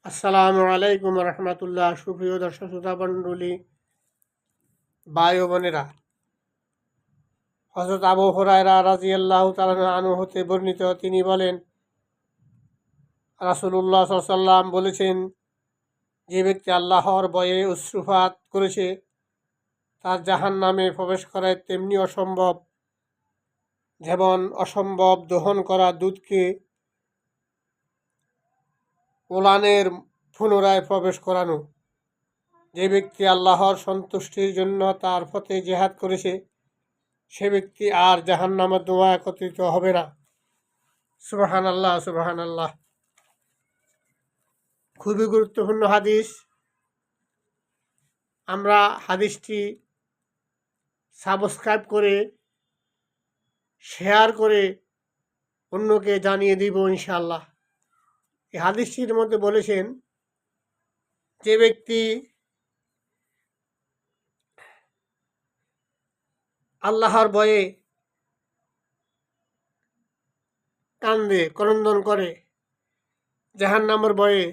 আসসালামু আলাইকুম রহমতুল্লাহ। সুপ্রিয় দর্শক শ্রোতা মণ্ডলী, ভাই ও বোনেরা, হযরত আবু হুরায়রা রাদিয়াল্লাহু তাআলা আনহু হতে বর্ণিত, তিনি বলেন, রাসূলুল্লাহ সাল্লাল্লাহু আলাইহি ওয়াসাল্লাম বলেছেন, যে ব্যক্তি আল্লাহর ভয়ে অশ্রুপাত করেছে তার জাহান্নামে প্রবেশ করা তেমনি অসম্ভব যেমন অসম্ভব দহন করা দুধকে ওলানের পুনরায় প্রবেশ করানো। যে ব্যক্তি আল্লাহর সন্তুষ্টির জন্য তার পথে জিহাদ করেছে সে ব্যক্তি আর জাহান্নামের ধোঁয়া একত্রিত হবে না। সুবহানাল্লাহ, সুবহানাল্লাহ। খুবই গুরুত্বপূর্ণ হাদিস। আমরা হাদিসটি সাবস্ক্রাইব করে শেয়ার করে অন্যকে জানিয়ে দিব ইনশাআল্লাহ। এই হাদিসটির মধ্যে বলেছেন, যে ব্যক্তি আল্লাহর ভয়ে কান্দে, ক্রন্দন করে, জাহান্নামের ভয়ে,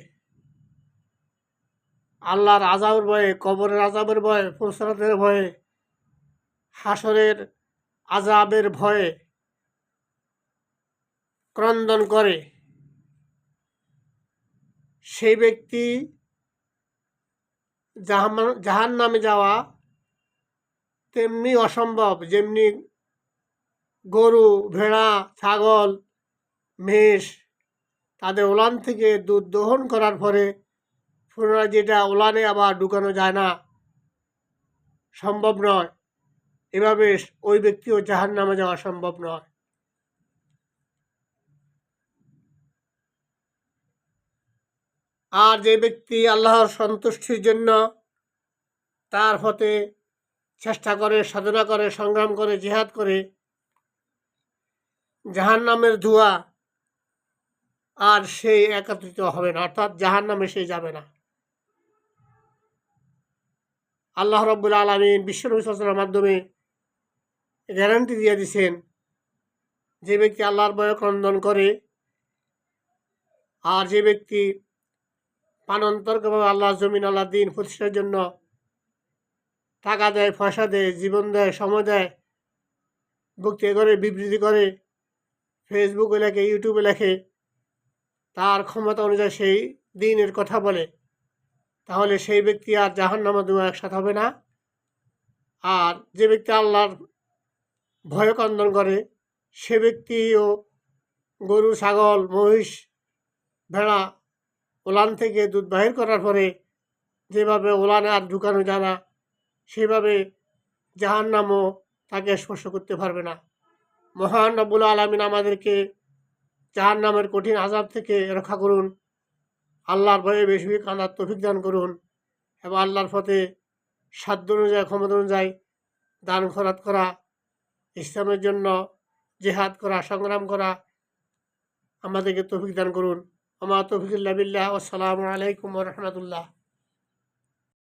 আল্লাহর আযাবের ভয়ে, কবরের আযাবের ভয়ে, ফুলসরাতের ভয়ে, হাসরের আযাবের ভয়ে ক্রন্দন করে, সেই ব্যক্তি জাহান্নামে যাওয়া তেমনি অসম্ভব যেমনি গরু, ভেড়া, ছাগল, মেষ তাদের ওলান থেকে দুধ দহন করার পরে পুনরায় যেটা ওলানে আবার ঢুকানো যায় না, সম্ভব নয়, এভাবে ওই ব্যক্তিও জাহান্নামে যাওয়া সম্ভব নয়। আর যে ব্যক্তি আল্লাহর সন্তুষ্টির জন্য তার পথে চেষ্টা করে, সাধনা করে, সংগ্রাম করে, জিহাদ করে, জাহান্নামের ধোঁয়া আর সেই একত্রিত হবে না, অর্থাৎ জাহান্নামে সে যাবে না। আল্লাহ রাব্বুল আলামিন বিশ্বনবী সাল্লাল্লাহু আলাইহি ওয়াসাল্লামের মাধ্যমে গ্যারান্টি দিয়ে দিয়েছেন, যে ব্যক্তি আল্লাহর ভয়ে ক্রন্দন করে আর যে ব্যক্তি প্রাণান্তরভাবে আল্লাহ জমিন, আল্লাহ দিন প্রতিষ্ঠার জন্য টাকা দেয়, পয়সা দেয়, জীবন দেয়, সময় দেয়, বক্তৃতা করে, বিবৃতি করে, ফেসবুকে লেখে, ইউটিউবে লেখে, তার ক্ষমতা অনুযায়ী সেই দিনের কথা বলে, তাহলে সেই ব্যক্তি আর জাহান্নামে ধোঁয়া একসাথে হবে না। আর যে ব্যক্তি আল্লাহর ভয় ক্রন্দন করে সে ব্যক্তিও গরু, ছাগল, মহিষ, ভেড়া ওলান থেকে দুধ বাহির করার পরে যেভাবে ওলানে আর ঢুকানো যায় না, সেভাবে জাহান্নামও তাকে স্পর্শ করতে পারবে না। মহান রব্বুল আলামিন আমাদেরকে জাহান্নামের কঠিন আযাব থেকে রক্ষা করুন। আল্লাহর ভয়ে বেশি বেশি কান্নার তৌফিক দান করুন এবং আল্লাহর পথে সাধ্য অনুযায়ী, ক্ষমতা অনুযায়ী দান খয়রাত করা, ইসলামের জন্য জিহাদ করা, সংগ্রাম করা আমাদেরকে তৌফিক দান করুন। আমা তৌফিক ইল্লা বিল্লাহ। আসসালামু আলাইকুম ওয়া রাহমাতুল্লাহ।